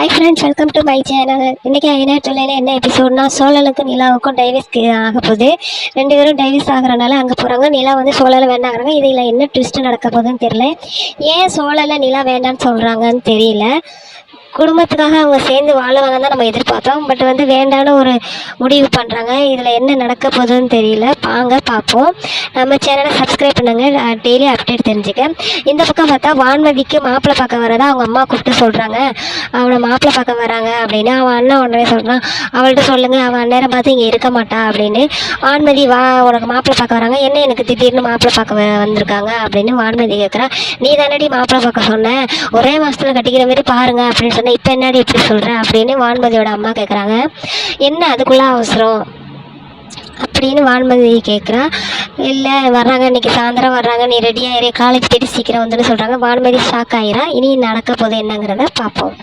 Hi friends, welcome to my channel. இன்றைக்கி ஐநாட்டில் என்ன எபிசோட்னா, சோழனுக்கும் நிலாவுக்கும் divorce ஆக போகுது. 2 பேரும் டைவர்ஸ் ஆகிறனால அங்கே போகிறாங்க. நிலா வந்து சோழலை வேண்டாங்கிறாங்க. இதில் என்ன ட்விஸ்ட்டு நடக்க போகுதுன்னு தெரியல. ஏன் சோழலை நிலா வேண்டான்னு சொல்கிறாங்கன்னு தெரியல. குடும்பத்துக்காக அவங்க சேர்ந்து வாழுவாங்கன்னு தான் நம்ம எதிர்பார்த்தோம். பட் வந்து வேண்டான்னு ஒரு முடிவு பண்ணுறாங்க. இதில் என்ன நடக்க போகுதுன்னு தெரியல. வாங்க பார்ப்போம். நம்ம சேனலை சப்ஸ்கிரைப் பண்ணுங்கள், டெய்லி அப்டேட் தெரிஞ்சுக்க. இந்த பக்கம் பார்த்தா வான்மதிக்கு மாப்பிள்ளை பார்க்க வரதா அவங்க அம்மா கூப்பிட்டு சொல்கிறாங்க. அவனை மாப்பிள்ளை பார்க்க வராங்க அப்படின்னு அவன் அண்ணன் உடனே சொல்கிறான், அவள்கிட்ட சொல்லுங்கள், அவன் அந்நேரம் பார்த்து இங்கே இருக்க மாட்டா அப்படின்னு. வான்மதி, வா, உனக்கு மாப்பிள்ளை பார்க்க வராங்க, என்ன எனக்கு திடீர்னு மாப்பிள்ளை பார்க்க வந்திருக்காங்க அப்படின்னு வான்மதி கேட்குறான். நீ தானடி மாப்பிள்ளை பார்க்க சொன்ன, ஒரே மாதத்தில் கட்டிக்கிற மாதிரி பாருங்க அப்படின்னு சொன்ன, இப்போ என்னடி இப்படி சொல்கிற அப்படின்னு வான்மதியோட அம்மா கேட்குறாங்க. என்ன அதுக்குள்ளே அவசரம் அப்படின்னு வான்மதி கேட்குறா. இல்லை வர்றாங்க, இன்றைக்கி சாயந்தரம் வர்றாங்க, நீ ரெடியாக காலேஜ் போய்ட்டு சீக்கிரம் வந்துன்னு சொல்கிறாங்க. வான்மதி ஷாக் ஆகிறா. இனி நடக்க போது என்னங்கிறத பார்ப்போம்.